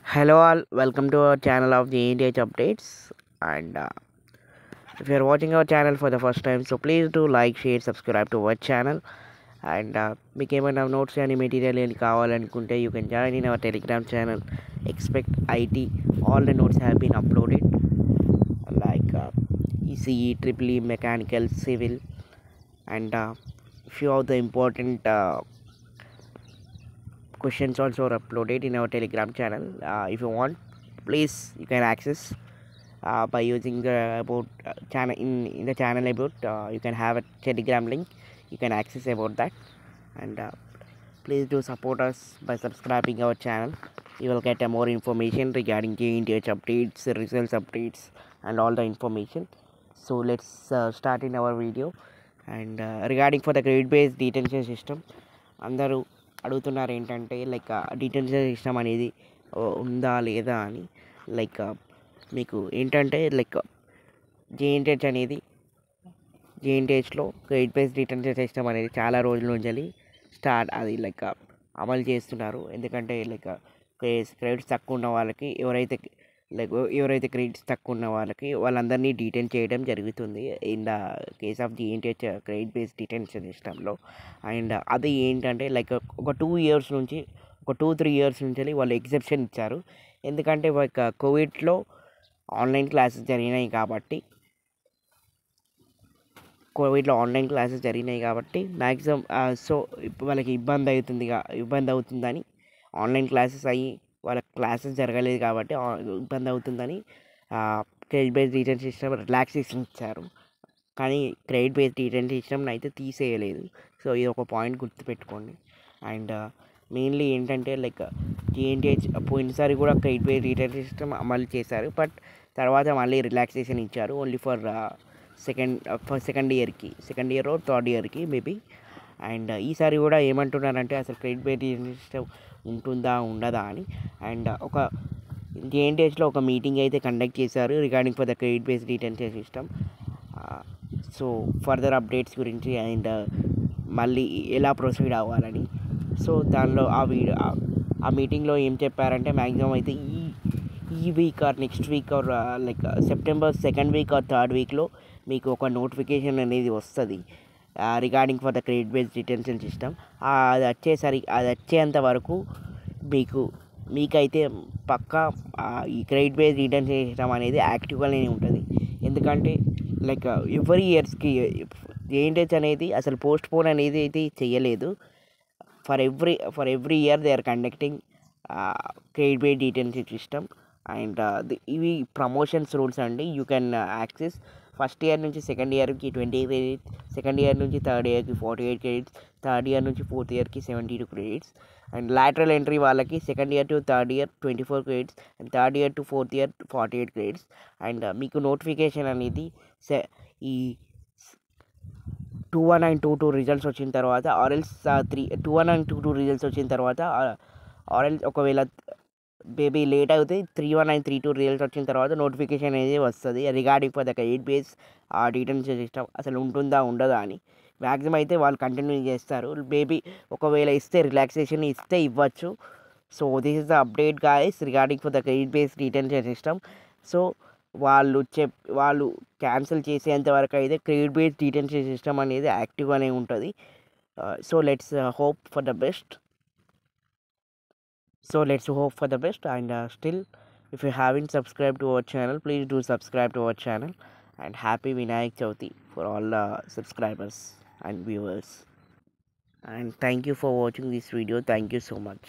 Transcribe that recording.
Hello all, welcome to our channel of the Indian Updates. And if you are watching our channel for the first time, so please do like, share, subscribe to our channel. And మీకు ఏమైనా notes కానీ material కానీ కావాలనుకుంటే you can join in our Telegram channel except IT all the notes have been uploaded like ECE triple E mechanical civil and few of the important questions also are uploaded in our telegram channel. If you want, please you can access by using the about channel in the channel about you can have a telegram link, you can access about that. And please do support us by subscribing our channel. You will get more information regarding JNTH updates, results updates and all the information. So let's start in our video. And regarding for the grade based detention system, అందరూ అడుగుతున్నారు ఏంటంటే like detention system అనేది ఉందా లేదా అని. Like మీకు ఏంటంటే like JNTH అనేది జేఎన్టీహెచ్లో గ్రేడ్ బేస్డ్ డిటెన్షన్ సిస్టమ్ అనేది చాలా రోజుల నుంచి స్టార్ట్ అది లైక్ అమలు చేస్తున్నారు. ఎందుకంటే లైక్ క్రెడిట్స్ తక్కువ ఉన్న వాళ్ళకి ఎవరైతే క్రెడిట్స్ తక్కువ ఉన్న వాళ్ళందరినీ డీటెయిన్ చేయడం జరుగుతుంది in the case of JNTH credit based detention సిస్టంలో. అండ్ అది ఏంటంటే లైక్ ఒక 2-3 ఇయర్స్ నుంచి వాళ్ళు ఎగ్జెప్షన్ ఇచ్చారు. ఎందుకంటే కోవిడ్లో ఆన్లైన్ క్లాసెస్ జరిగినాయి కాబట్టి మ్యాక్సిమం సో వాళ్ళకి ఇబ్బంది అవుతుందని ఆన్లైన్ క్లాసెస్ అయ్యి వాళ్ళ క్లాసెస్ జరగలేదు కాబట్టి ఇబ్బంది అవుతుందని credit based detention system relaxation ఇచ్చారు. కానీ క్రెడిట్ బేస్డ్ డిటెన్షన్ సిస్టమ్ని అయితే తీసేయలేదు. సో ఇది ఒక పాయింట్ గుర్తుపెట్టుకోండి. అండ్ మెయిన్లీ ఏంటంటే లైక్ జేఎన్టీహెచ్ పోయినసారి కూడా క్రెడిట్ బేస్డ్ డిటెన్షన్ సిస్టమ్ అమలు చేశారు. బట్ తర్వాత మళ్ళీ రిలాక్సేషన్ ఇచ్చారు only for second year third ఇయర్కి మేబీ. అండ్ ఈసారి కూడా ఏమంటున్నారంటే అసలు క్రెడిట్ బేస్డ్ డిటెన్షన్ సిస్టమ్ ఉంటుందా ఉండదా అని. అండ్ ఒక జేఎన్టీహెచ్లో ఒక మీటింగ్ అయితే కండక్ట్ చేశారు regarding for the credit based detention system. So further updates గురించి అండ్ మళ్ళీ ఎలా ప్రొసీడ్ అవ్వాలని. సో దానిలో ఆ మీటింగ్లో ఏం చెప్పారంటే మ్యాక్సిమం అయితే ఈ week or next week or like September second week or third వీక్లో మీకు ఒక నోటిఫికేషన్ అనేది వస్తుంది regarding for the credit based detention system. అది వచ్చేంత వరకు మీకైతే పక్కా ఈ క్రెడిట్ బేస్డ్ డిటెన్షన్ సిస్టమ్ అనేది యాక్టివ్గానే ఉంటుంది. ఎందుకంటే లైక్ ఎవ్రీ ఇయర్స్కి జేఎన్టీహెచ్ అనేది అసలు పోస్ట్ పోన్ అనేది అయితే చేయలేదు. For every year they are conducting credit based detention system. And ఇవి ప్రమోషన్స్ రూల్స్ అండి. You can access first year నుంచి సెకండ్ ఇయర్కి 20 క్రెడిట్స్, సెకండ్ ఇయర్ నుంచి థర్డ్ ఇయర్కి 48 క్రెడిట్స్, థర్డ్ ఇయర్ నుంచి ఫోర్త్ ఇయర్కి 72 క్రెడిట్స్. అండ్ లాటరల్ ఎంట్రీ వాళ్ళకి second year to third year 24 credits and third year to fourth year 48 credits. And మీకు notification అనేది ఈ 21922 రిజల్ట్స్ వచ్చిన తర్వాత ఆర్ఎల్స్ 21922 రిజల్ట్స్ వచ్చిన తర్వాత ఆర్ఎల్స్ ఒకవేళ మేబీ లేట్ అవుతాయి 31932 రిజల్ట్స్ వచ్చిన తర్వాత నోటిఫికేషన్ అనేది వస్తుంది regarding for the credit base detention system అసలు ఉంటుందా ఉండదా అని. మ్యాక్సిమం అయితే వాళ్ళు కంటిన్యూ చేస్తారు. మేబీ ఒకవేళ రిలాక్సేషన్ ఇవ్వచ్చు. So this is the update guys regarding for the credit base detention system. So వాళ్ళు క్యాన్సిల్ చేసేంత వరకు అయితే క్రెడిట్ బేస్ డిటెన్షన్ సిస్టమ్ అనేది యాక్టివ్గానే ఉంటుంది. So let's hope for the best. And still, if you haven't subscribed to our channel, please do subscribe to our channel. And happy Vinayak Chauthi for all subscribers and viewers. And thank you for watching this video. Thank you so much.